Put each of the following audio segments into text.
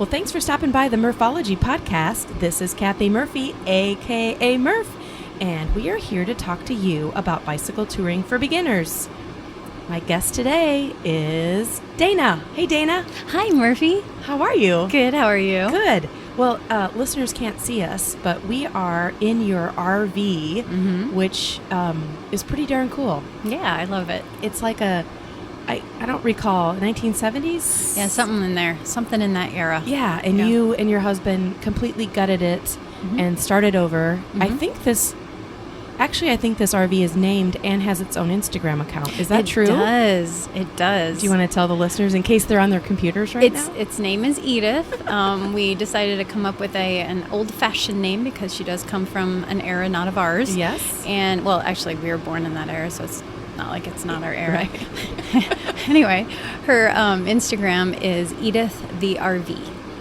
Well, thanks for stopping by the Murphology Podcast. This is Kathy Murphy, a.k.a. Murph, and we are here to talk to you about bicycle touring for beginners. My guest today is Dana. Hey, Dana. Hi, Murphy. How are you? Good. How are you? Good. Well, listeners can't see us, but we are in your RV, which is pretty darn cool. Yeah, I love it. It's like I don't recall, 1970s? Yeah, something in there. Something in that era. Yeah, and you and your husband completely gutted it and started over. I think this RV is named and has its own Instagram account. Is that true? It does. Do you want to tell the listeners in case they're on their computers now? Its name is Edith. We decided to come up with an old-fashioned name because she does come from an era not of ours. Yes. And, well, actually, we were born in that era, so it's not like it's not our era. Right. Anyway, her Instagram is Edith the RV.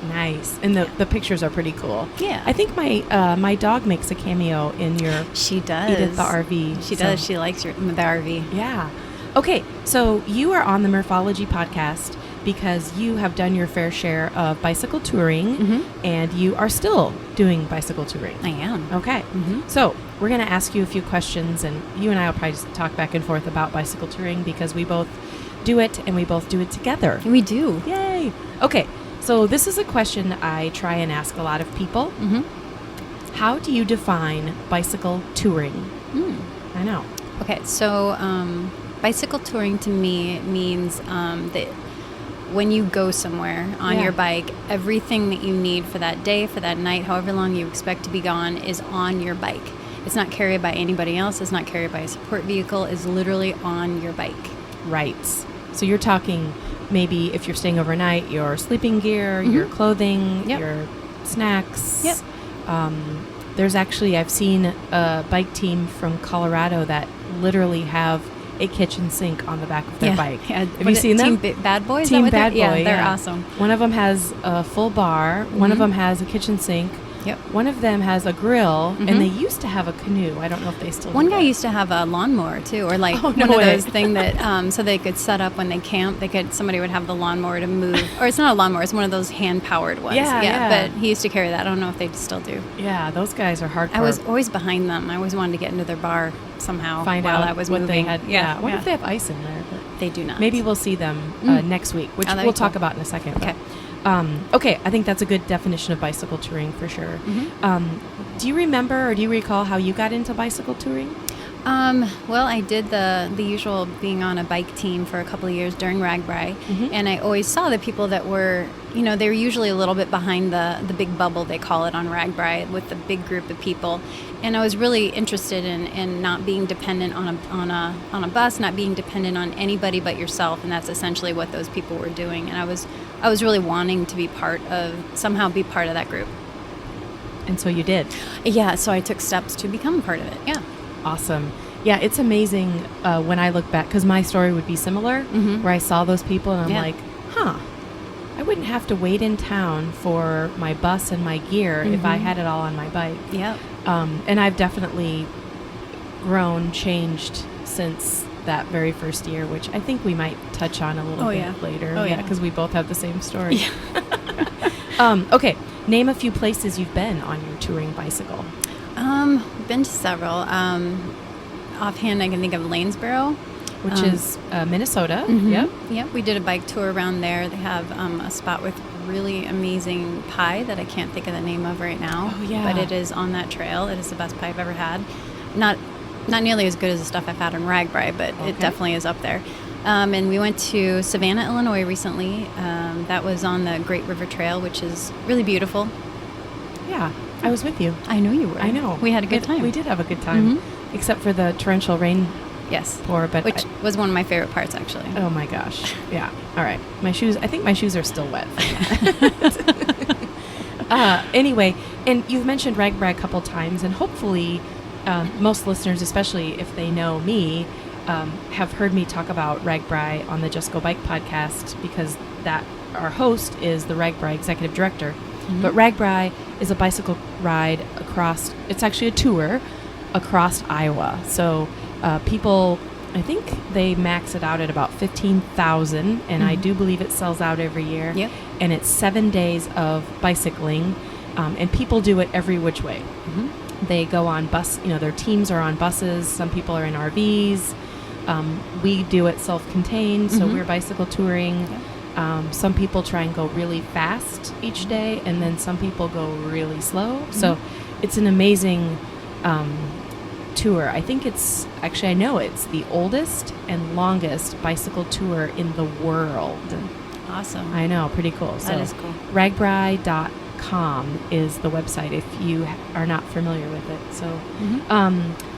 Nice. And the pictures are pretty cool. Yeah. I think my dog makes a cameo in your She does. Edith the RV. She does. She likes the RV. Yeah. Okay, so you are on the Murphology Podcast because you have done your fair share of bicycle touring, and you are still doing bicycle touring. I am. Okay. So we're going to ask you a few questions, and you and I will probably just talk back and forth about bicycle touring because we both do it, and we both do it together. We do. Yay. Okay, so this is a question I try and ask a lot of people. How do you define bicycle touring? I know. Okay, so bicycle touring to me means that when you go somewhere on your bike, everything that you need for that day, for that night, however long you expect to be gone, is on your bike. It's not carried by anybody else. It's not carried by a support vehicle. It's literally on your bike. Right. So you're talking maybe if you're staying overnight, your sleeping gear, your clothing, your snacks. Yep. There's actually, I've seen a bike team from Colorado that literally have a kitchen sink on the back of their bike. Yeah. Have you seen them? Team Bad Boy? Team Bad Boy. Yeah, they're awesome. One of them has a full bar. One of them has a kitchen sink. Yep. One of them has a grill, and they used to have a canoe. I don't know if they still do. One guy used to have a lawnmower too, or like one of those things that so they could set up when they camp. Somebody would have the lawnmower to move, or it's not a lawnmower; it's one of those hand-powered ones. Yeah. But he used to carry that. I don't know if they still do. Yeah, those guys are hardcore. I was always behind them. I always wanted to get into their bar somehow. Find while out I was what moving. they had. Yeah, I wonder if they have ice in there. But they do not. Maybe we'll see them next week, which we'll talk about in a second. Okay. Okay, I think that's a good definition of bicycle touring for sure. Do you remember or do you recall how you got into bicycle touring? Well, I did the usual being on a bike team for a couple of years during RAGBRAI, and I always saw the people that were, they were usually a little bit behind the big bubble, they call it on RAGBRAI, with the big group of people. And I was really interested in not being dependent on a bus, not being dependent on anybody but yourself, and that's essentially what those people were doing. And I was really wanting to be part of that group. And so you did? Yeah, so I took steps to become part of it, yeah. Awesome. Yeah, it's amazing when I look back, because my story would be similar, where I saw those people and I'm like, I wouldn't have to wait in town for my bus and my gear if I had it all on my bike. Yeah. And I've definitely grown, changed since that very first year, which I think we might touch on a little bit later. Oh, yeah. Because we both have the same story. Yeah. Okay, name a few places you've been on your touring bicycle. Been to several. Offhand, I can think of Lanesboro, which is Minnesota. Yep. We did a bike tour around there. They have a spot with really amazing pie that I can't think of the name of right now. Oh, yeah. But it is on that trail. It is the best pie I've ever had. Not nearly as good as the stuff I've had in RAGBRAI, but it definitely is up there. And we went to Savannah, Illinois recently. That was on the Great River Trail, which is really beautiful. Yeah, I was with you. I know you were. I know. We had a good time. We did have a good time, except for the torrential rain. Yes. Which was one of my favorite parts, actually. Oh my gosh. Yeah. All right. I think my shoes are still wet. Anyway, and you've mentioned RAGBRAI a couple times, and hopefully most listeners, especially if they know me, have heard me talk about RAGBRAI on the Just Go Bike podcast, because our host is the RAGBRAI executive director. But RAGBRAI is a bicycle ride it's actually a tour across Iowa. So people I think they max it out at about 15,000, and I do believe it sells out every year. Yep. And it's 7 days of bicycling, and people do it every which way. They go on bus, their teams are on buses. Some people are in RVs. We do it self-contained, so we're bicycle touring. Yep. Some people try and go really fast each day, and then some people go really slow. So it's an amazing tour. I think I know it's the oldest and longest bicycle tour in the world. Awesome. I know, pretty cool. That is cool. ragbri.com is the website if you are not familiar with it. So,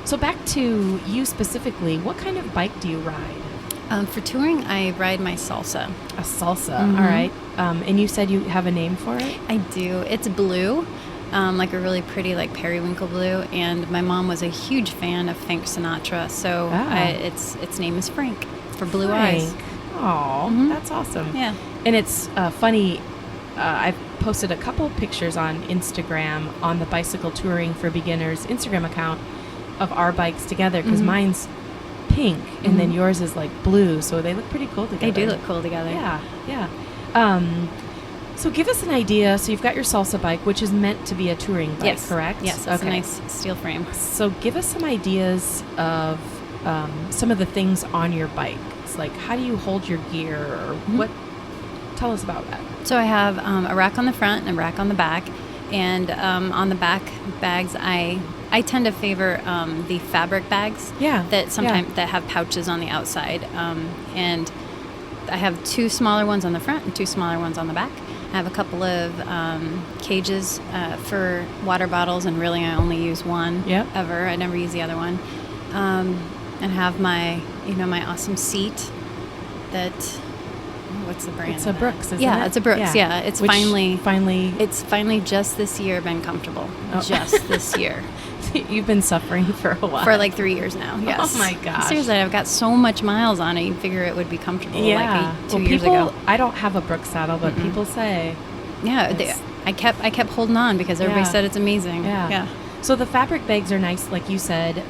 so back to you specifically, what kind of bike do you ride? For touring, I ride my Salsa. A Salsa, all right. And you said you have a name for it? I do. It's blue, like a really pretty, like periwinkle blue. And my mom was a huge fan of Frank Sinatra, so its name is Frank for Blue Eyes. Oh, that's awesome. Yeah. And it's funny. I've posted a couple pictures on Instagram on the Bicycle Touring for Beginners Instagram account of our bikes together, because mine's pink and then yours is like blue, so they look pretty cool together. They do look cool together. Yeah. So give us an idea. So you've got your Salsa bike, which is meant to be a touring bike, correct? Yes, it's a nice steel frame. So give us some ideas of some of the things on your bike. It's like, how do you hold your gear, or what? Tell us about that. So I have a rack on the front and a rack on the back, and on the back bags, I tend to favor the fabric bags. That have pouches on the outside, and I have 2 smaller ones on the front and 2 smaller ones on the back. I have a couple of cages for water bottles, and really I only use one ever. I never use the other one. And have my awesome seat that, what's the brand? It's a Brooks, isn't it? Yeah, it's a Brooks. Yeah, it's finally it's finally just this year been comfortable. Just this year. You've been suffering for a while. For like 3 years now. Yes. Oh my gosh. Seriously, I've got so much miles on it. You figure it would be comfortable. Yeah. Like 2 years ago. I don't have a Brooks saddle, but people say. Yeah, I kept holding on because everybody said it's amazing. Yeah. So the fabric bags are nice, like you said.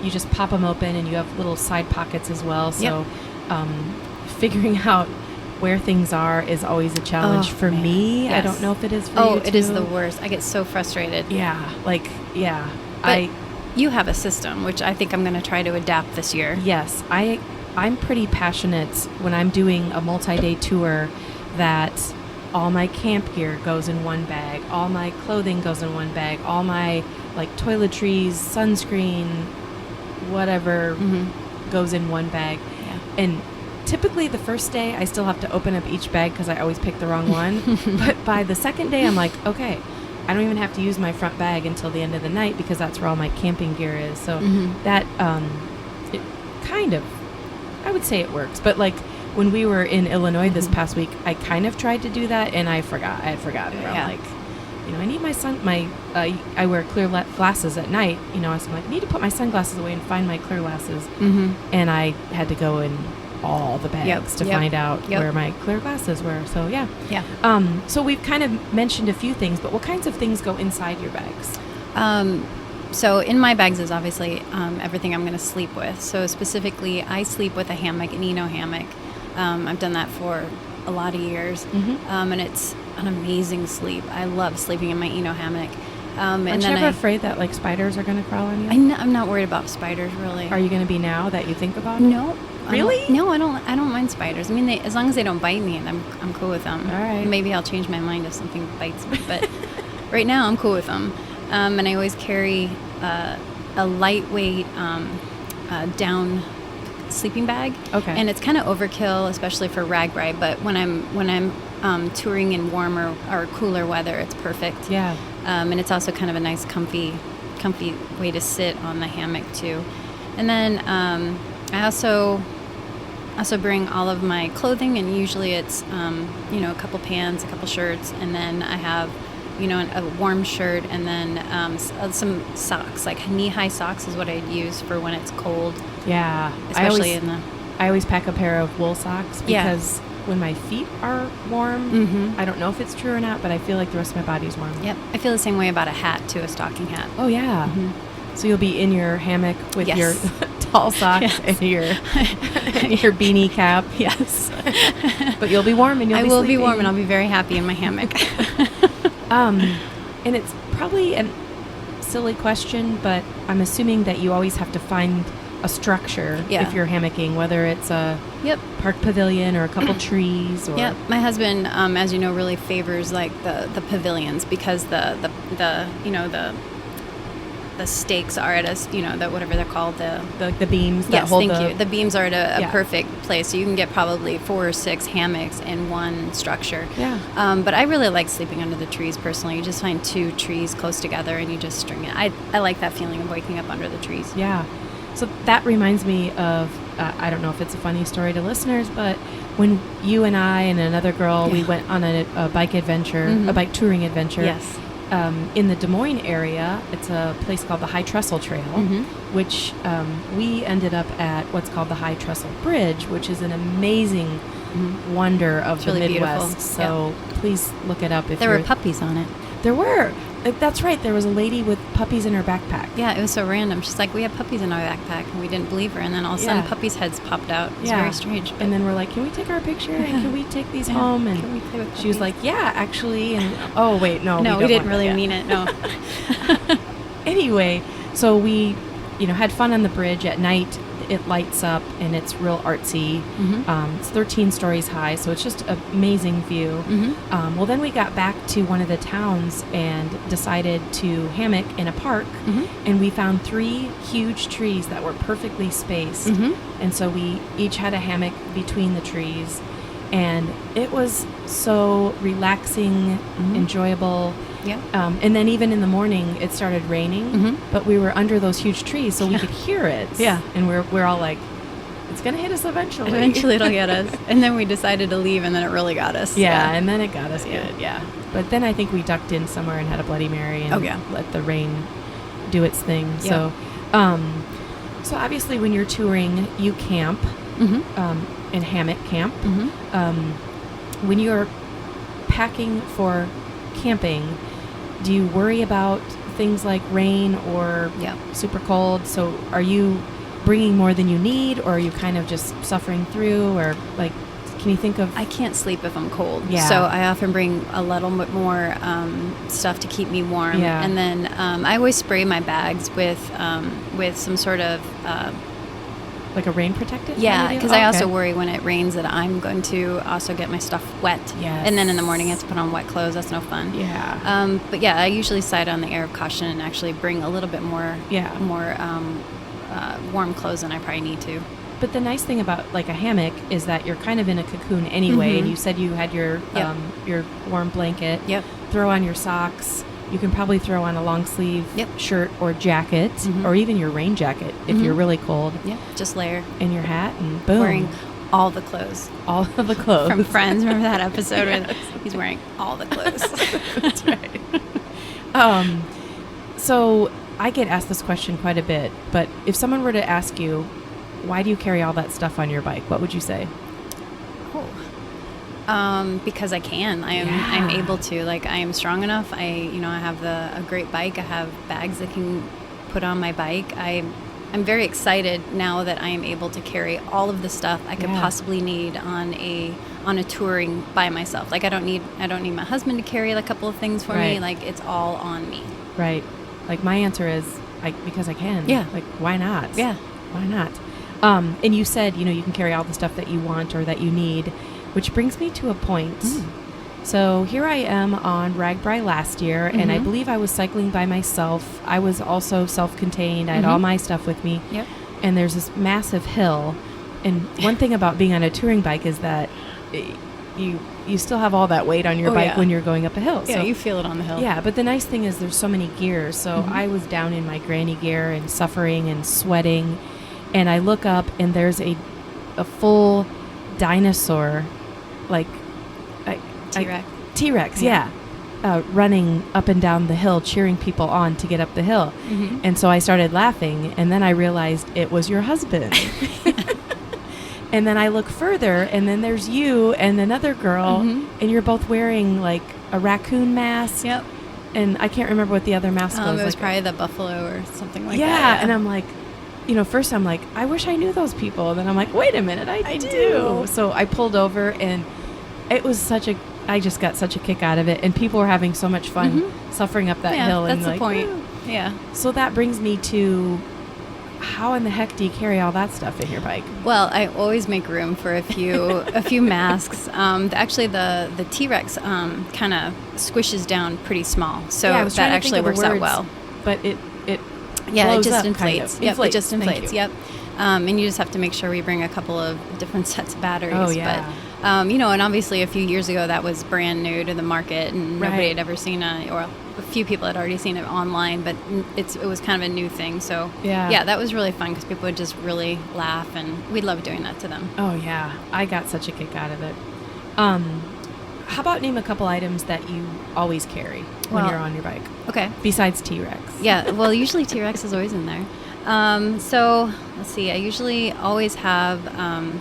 You just pop them open, and you have little side pockets as well. So figuring out where things are is always a challenge for me. Yes. I don't know if it is for you too. It is the worst. I get so frustrated. But you have a system, which I think I'm going to try to adapt this year. Yes. I'm pretty passionate when I'm doing a multi-day tour that all my camp gear goes in one bag, all my clothing goes in one bag, all my toiletries, sunscreen, whatever goes in one bag. Yeah. And typically the first day I still have to open up each bag because I always pick the wrong one. But by the second day I'm like, okay, I don't even have to use my front bag until the end of the night because that's where all my camping gear is. So that it kind of, I would say it works. But when we were in Illinois this past week, I kind of tried to do that and I forgot. I had forgotten. Yeah. I need my I wear clear glasses at night, so I'm like, I need to put my sunglasses away and find my clear glasses. And I had to go in all the bags to find out where my clear glasses were. So so we've kind of mentioned a few things, but what kinds of things go inside your bags? So in my bags is obviously everything I'm going to sleep with. So specifically, I sleep with a hammock, an Eno hammock. I've done that for a lot of years, and it's an amazing sleep. I love sleeping in my Eno hammock. Aren't you ever afraid that spiders are going to crawl on you? I'm not worried about spiders, really. Are you going to be now that you think about it? No. Really? No, I don't mind spiders. I mean, as long as they don't bite me, and I'm cool with them. All right. Maybe I'll change my mind if something bites me, but right now I'm cool with them. And I always carry a lightweight down sleeping bag. Okay. And it's kind of overkill, especially for RAGBRAI. But when I'm touring in warmer or cooler weather, it's perfect. Yeah. And it's also kind of a nice, comfy way to sit on the hammock too. And then I also bring all of my clothing, and usually it's a couple pants, a couple shirts, and then I have a warm shirt, and then some socks, like knee-high socks is what I'd use for when it's cold. Yeah. Especially I always pack a pair of wool socks because when my feet are warm, I don't know if it's true or not, but I feel like the rest of my body's warm. Yep. I feel the same way about a hat too, a stocking hat. Oh, yeah. So you'll be in your hammock with your tall socks and your beanie cap. Yes. But you'll be warm and you'll I be will sleeping. be warm and I'll be very happy in my hammock. And it's probably a silly question, but I'm assuming that you always have to find a structure if you're hammocking, whether it's a park pavilion or a couple trees. Or My husband, as you know, really favors like the pavilions because the stakes are at the whatever they're called, the beams that yes, hold thank you. The beams are at a perfect place, so you can get probably 4 or 6 hammocks in one structure. Yeah. But I really like sleeping under the trees personally. You just find 2 trees close together and you just string it. I like that feeling of waking up under the trees. Yeah. So that reminds me of, I don't know if it's a funny story to listeners, but when you and I and another girl, we went on a bike adventure, a bike touring adventure. Yes. In the Des Moines area, it's a place called the High Trestle Trail, which we ended up at what's called the High Trestle Bridge, which is an amazing wonder of it's the really Midwest. Beautiful. So please look it up. There were puppies on it. There were. That's right. There was a lady with puppies in her backpack. Yeah, it was so random. She's like, we have puppies in our backpack, and we didn't believe her. And then all of a sudden, puppies' heads popped out. It was very strange. And then we're like, can we take our picture? And can we take these home? And can we play with she was like, yeah, actually. And oh, wait, no. No, we didn't really mean it. No. Anyway, so we, had fun on the bridge at night. It lights up and it's real artsy. It's 13 stories high, so it's just an amazing view. Well, then we got back to one of the towns and decided to hammock in a park, and we found 3 huge trees that were perfectly spaced. And so we each had a hammock between the trees, and it was so relaxing, enjoyable. Yeah. And then even in the morning, it started raining, but we were under those huge trees, so we could hear it. Yeah. And we're all like, it's going to hit us eventually. Eventually it'll get us. And then we decided to leave, and then it really got us. Yeah, and then it got us good, yeah. But then I think we ducked in somewhere and had a Bloody Mary and let the rain do its thing. Yeah. So obviously when you're touring, you camp, in hammock camp. When you're packing for camping, do you worry about things like rain or super cold? So are you bringing more than you need, or are you kind of just suffering through, or like, can you think of... I can't sleep if I'm cold. Yeah. So I often bring a little bit more stuff to keep me warm. Yeah. And then I always spray my bags with some sort of... like a rain protectant? Yeah, because I also worry when it rains that I'm going to also get my stuff wet. Yes. And then in the morning I have to put on wet clothes. That's no fun. Yeah. But yeah, I usually side on the air of caution and actually bring a little bit more warm clothes than I probably need to. But the nice thing about like a hammock is that you're kind of in a cocoon anyway, and you said you had your warm blanket. Yep. Throw on your socks. You can probably throw on a long sleeve shirt or jacket, or even your rain jacket if you're really cold. Yeah, just layer. And your hat, and boom. Wearing all the clothes. All of the clothes. From Friends, remember that episode where he's wearing all the clothes. That's right. So I get asked this question quite a bit, but if someone were to ask you, why do you carry all that stuff on your bike? What would you say? Because I can. I'm able to. Like, I am strong enough. I have a great bike. I have bags that can put on my bike. I'm very excited now that I am able to carry all of the stuff I could possibly need on a touring by myself. Like, I don't need my husband to carry a couple of things for me. Like, it's all on me. Right. Like, my answer is because I can. Yeah. Like, why not? Yeah. Why not? And you said, you can carry all the stuff that you want or that you need, which brings me to a point. So here I am on RAGBRAI last year, and I believe I was cycling by myself. I was also self-contained. I had all my stuff with me. Yep. And there's this massive hill. And one thing about being on a touring bike is that you still have all that weight on your bike when you're going up a hill. Yeah, so, you feel it on the hill. Yeah, but the nice thing is there's so many gears. So I was down in my granny gear and suffering and sweating. And I look up, and there's a full dinosaur, like T-Rex. T-Rex, running up and down the hill, cheering people on to get up the hill. And so I started laughing, and then I realized it was your husband. And then I look further, and then there's you and another girl, and you're both wearing like a raccoon mask. Yep. And I can't remember what the other mask was. It was probably the buffalo or something like that. Yeah, and I'm like, first I'm like, I wish I knew those people. And then I'm like, wait a minute, I do. So I pulled over, and it was I just got such a kick out of it. And people were having so much fun suffering up that hill. That's and the like, point. Woo. Yeah. So that brings me to, how in the heck do you carry all that stuff in your bike? Well, I always make room for a few masks. Actually, the T-Rex kind of squishes down pretty small, so that actually works out well. But it just up, inflates. Kind of. Yep, it just inflates. Yep. And you just have to make sure we bring a couple of different sets of batteries. Oh, yeah. But, and obviously a few years ago that was brand new to the market, and nobody had ever seen or a few people had already seen it online, but it was kind of a new thing. So, yeah, that was really fun because people would just really laugh, and we loved doing that to them. Oh, yeah. I got such a kick out of it. How about name a couple items that you always carry when you're on your bike? Okay. Besides T-Rex. Yeah, well, usually T-Rex is always in there. So let's see. I usually always have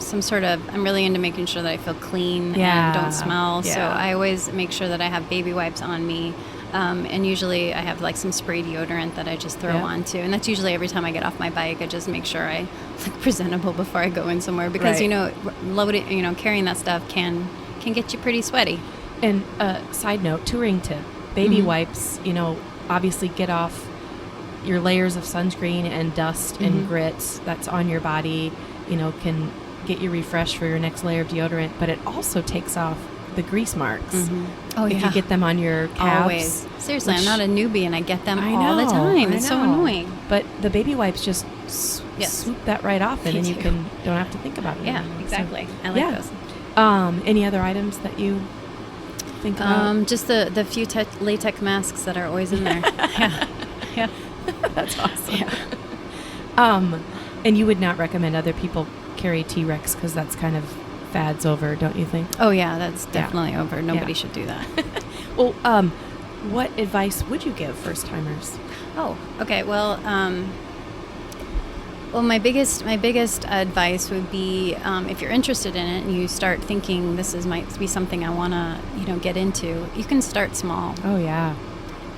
some sort of. I'm really into making sure that I feel clean and don't smell. Yeah. So I always make sure that I have baby wipes on me, and usually I have like some spray deodorant that I just throw onto. And that's usually every time I get off my bike. I just make sure I look presentable before I go in somewhere because loading, carrying that stuff can get you pretty sweaty. And side note, touring tip: baby wipes. Obviously get off your layers of sunscreen and dust and grit that's on your body, can get you refreshed for your next layer of deodorant, but it also takes off the grease marks. Oh, if you get them on your calves. Always. Seriously, I'm not a newbie and I get them all the time. It's so annoying. But the baby wipes just swoop that right off, and then you don't have to think about it. Yeah, exactly. So, I like those. Any other items that you think about? Just the few latex masks that are always in there. Yeah. That's awesome. Yeah. And you would not recommend other people carry T-Rex because that's kind of fad's over, don't you think? Oh yeah, that's definitely over. Nobody should do that. Well, what advice would you give first timers? Oh, okay. Well, my biggest advice would be if you're interested in it and you start thinking might be something I want to get into, you can start small. Oh yeah.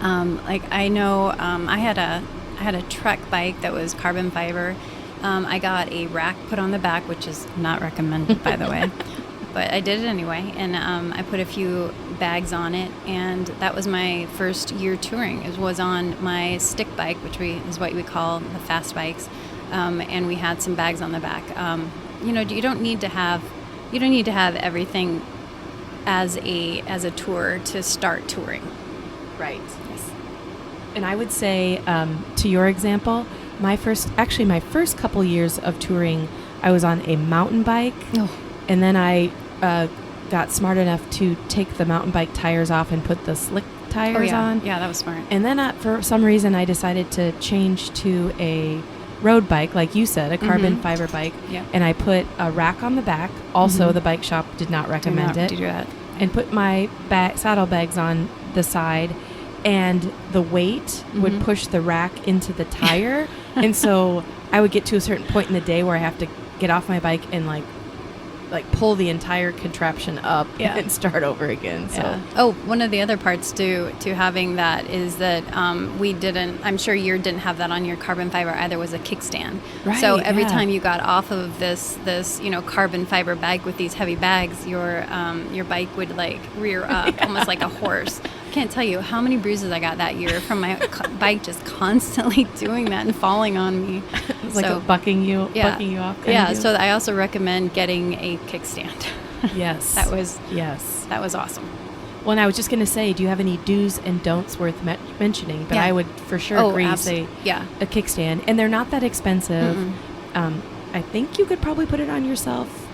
I know I had a Trek bike that was carbon fiber. I got a rack put on the back, which is not recommended, by the way, but I did it anyway. And I put a few bags on it, and that was my first year touring. It was on my stick bike, which is what we call the fast bikes, and we had some bags on the back. You don't need to have everything as a tour to start touring. Right. Yes. And I would say, to your example, my first couple years of touring, I was on a mountain bike, and then I got smart enough to take the mountain bike tires off and put the slick tires on. Yeah, that was smart. And then for some reason, I decided to change to a road bike, like you said, a carbon fiber bike. Yeah. And I put a rack on the back. Also, the bike shop did not recommend it. Do that. And put my saddlebags on the side, and the weight would push the rack into the tire. And so I would get to a certain point in the day where I have to get off my bike and like pull the entire contraption up and start over again. So one of the other parts to having that is that I'm sure you didn't have that on your carbon fiber either, was a kickstand. Right, so every time you got off of this carbon fiber bike with these heavy bags, your bike would like rear up almost like a horse. Can't tell you how many bruises I got that year from my bike just constantly doing that and falling on me. It was like bucking you off. So I also recommend getting a kickstand. Yes. That was awesome. Well, and I was just going to say, do you have any do's and don'ts worth mentioning? But I would for sure agree, say a kickstand. And they're not that expensive. I think you could probably put it on yourself.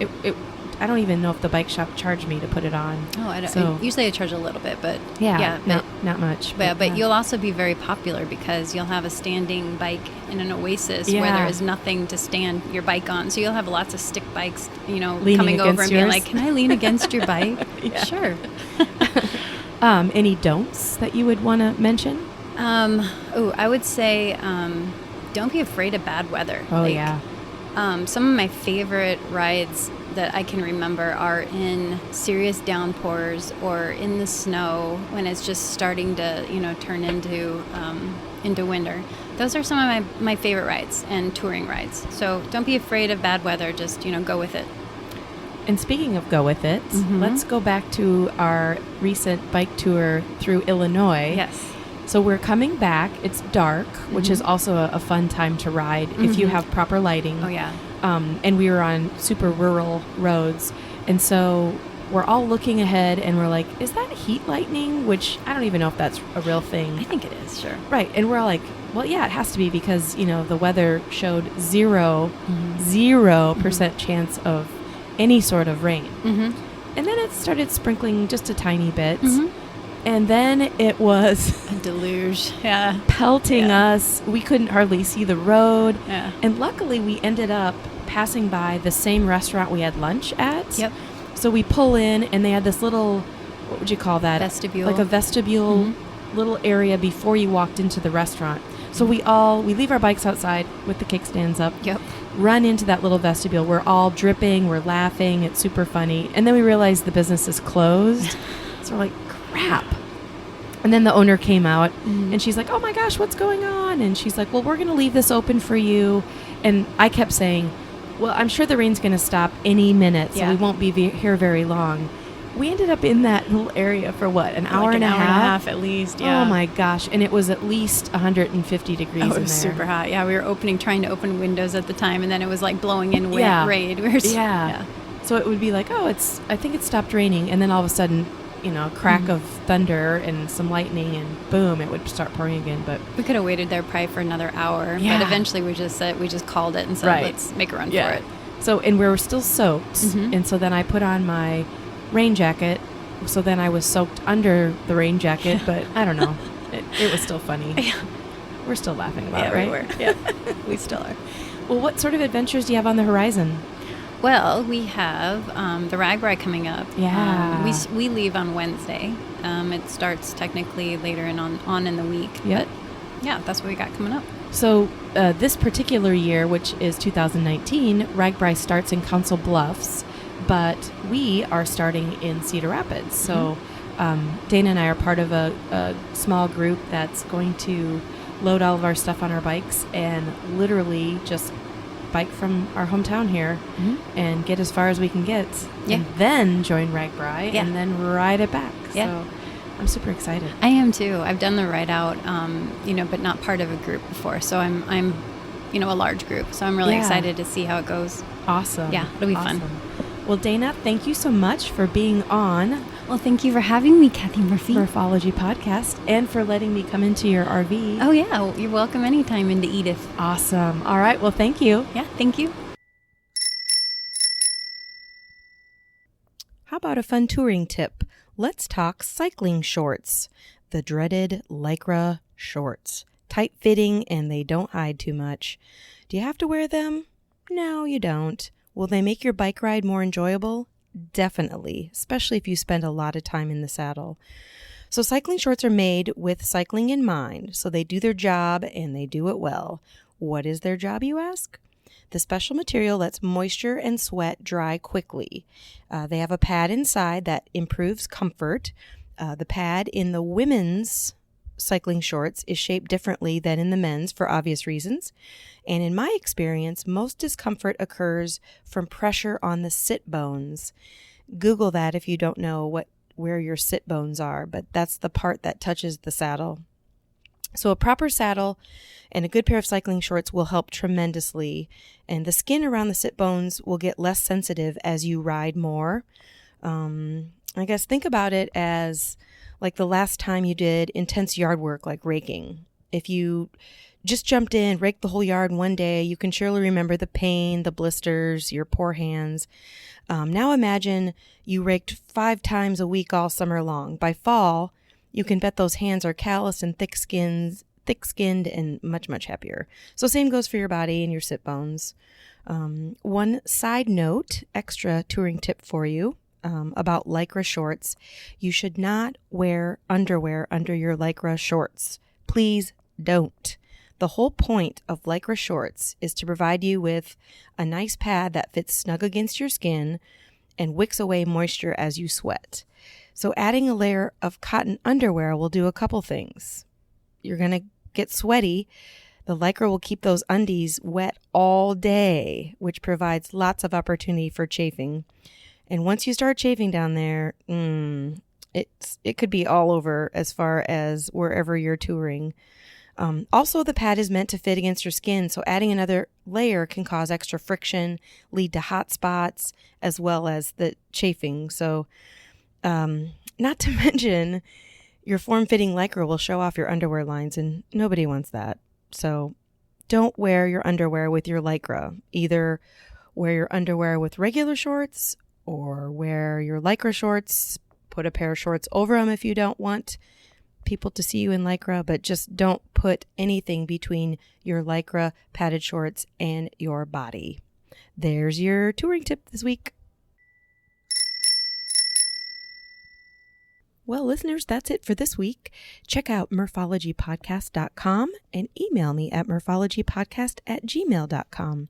I don't even know if the bike shop charged me to put it on. Oh, I don't. So, usually I charge a little bit, but not much. But you'll also be very popular because you'll have a standing bike in an oasis where there is nothing to stand your bike on. So you'll have lots of stick bikes, leaning coming over and being yours. Like, "Can I lean against your bike?" Sure. Any don'ts that you would want to mention? I would say don't be afraid of bad weather. Oh, yeah. Some of my favorite rides that I can remember are in serious downpours or in the snow when it's just starting to, turn into winter. those are some of my favorite rides and touring rides. So don't be afraid of bad weather. Just, go with it. And speaking of go with it, let's go back to our recent bike tour through Illinois. Yes. So we're coming back. It's dark, which is also a fun time to ride if you have proper lighting. Oh, yeah. And we were on super rural roads. And so we're all looking ahead and we're like, is that heat lightning? Which I don't even know if that's a real thing. I think it is, sure. Right. And we're all like, well, yeah, it has to be because, the weather showed 0% chance of any sort of rain. And then it started sprinkling just a tiny bit. And then it was a deluge. Yeah. pelting us. We couldn't hardly see the road. Yeah. And luckily we ended up passing by the same restaurant we had lunch at. Yep. So we pull in and they had this little, what would you call that? Vestibule. Like a vestibule little area before you walked into the restaurant. So we leave our bikes outside with the kickstands up. Yep. Run into that little vestibule. We're all dripping. We're laughing. It's super funny. And then we realized the business is closed. So we're like, crap. And then the owner came out and she's like, oh my gosh, what's going on? And she's like, well, we're going to leave this open for you. And I kept saying, well, I'm sure the rain's going to stop any minute, so we won't be here very long. We ended up in that little area for what, an hour and a half at least. Yeah. Oh my gosh. And it was at least 150 degrees in there. It was super hot. Yeah, we were trying to open windows at the time, and then it was like blowing in rain. We were So it would be like, I think it stopped raining. And then all of a sudden, a crack of thunder and some lightning, and boom, it would start pouring again. But we could have waited there probably for another hour. Yeah. But eventually we just called it and said, let's make a run for it. So, and we were still soaked. And so then I put on my rain jacket. So then I was soaked under the rain jacket, but I don't know. It was still funny. Yeah. We're still laughing about it, right? We were. Yeah, we still are. Well, what sort of adventures do you have on the horizon? Well, we have the RAGBRAI coming up. Yeah. We leave on Wednesday. It starts technically later on in the week. Yep. But yeah, that's what we got coming up. So this particular year, which is 2019, RAGBRAI starts in Council Bluffs, but we are starting in Cedar Rapids. So Dana and I are part of a small group that's going to load all of our stuff on our bikes and literally just bike from our hometown here and get as far as we can get and then join RAGBRAI and then ride it back. So I'm super excited. I am too. I've done the ride out, but not part of a group before. So I'm a large group. So I'm really excited to see how it goes. Awesome. Yeah, it'll be fun. Well, Dana, thank you so much for being on. Well, thank you for having me, Kathy Murphy. Murphology Podcast, and for letting me come into your RV. Oh, yeah. You're welcome anytime into Edith. Awesome. All right. Well, thank you. Yeah, thank you. How about a fun touring tip? Let's talk cycling shorts. The dreaded Lycra shorts. Tight-fitting, and they don't hide too much. Do you have to wear them? No, you don't. Will they make your bike ride more enjoyable? Definitely, especially if you spend a lot of time in the saddle. So cycling shorts are made with cycling in mind, so they do their job and they do it well. What is their job, you ask? The special material lets moisture and sweat dry quickly. They have a pad inside that improves comfort. The pad in the women's cycling shorts is shaped differently than in the men's for obvious reasons. And in my experience, most discomfort occurs from pressure on the sit bones. Google that if you don't know where your sit bones are, but that's the part that touches the saddle. So a proper saddle and a good pair of cycling shorts will help tremendously, and the skin around the sit bones will get less sensitive as you ride more. I guess think about it as like the last time you did intense yard work like raking. If you just jumped in, raked the whole yard one day, you can surely remember the pain, the blisters, your poor hands. Now imagine you raked 5 times a week all summer long. By fall, you can bet those hands are calloused and thick-skinned and much, much happier. So same goes for your body and your sit bones. One side note, extra touring tip for you. About Lycra shorts. You should not wear underwear under your Lycra shorts. Please don't. The whole point of Lycra shorts is to provide you with a nice pad that fits snug against your skin and wicks away moisture as you sweat. So adding a layer of cotton underwear will do a couple things. You're going to get sweaty. The Lycra will keep those undies wet all day, which provides lots of opportunity for chafing. And once you start chafing down there, it could be all over as far as wherever you're touring. Also, the pad is meant to fit against your skin, so adding another layer can cause extra friction, lead to hot spots, as well as the chafing. So, not to mention, your form-fitting Lycra will show off your underwear lines, and nobody wants that. So, don't wear your underwear with your Lycra. Either wear your underwear with regular shorts, or wear your Lycra shorts, put a pair of shorts over them if you don't want people to see you in Lycra, but just don't put anything between your Lycra padded shorts and your body. There's your touring tip this week. Well, listeners, that's it for this week. Check out murphologypodcast.com and email me at murphologypodcast@gmail.com.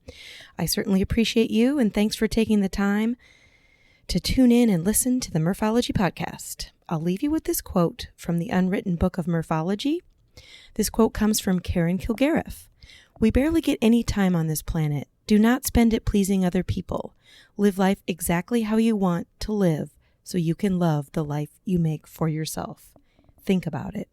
I certainly appreciate you, and thanks for taking the time to tune in and listen to the Murphology Podcast. I'll leave you with this quote from the Unwritten Book of Murphology. This quote comes from Karen Kilgariff. "We barely get any time on this planet. Do not spend it pleasing other people. Live life exactly how you want to live so you can love the life you make for yourself." Think about it.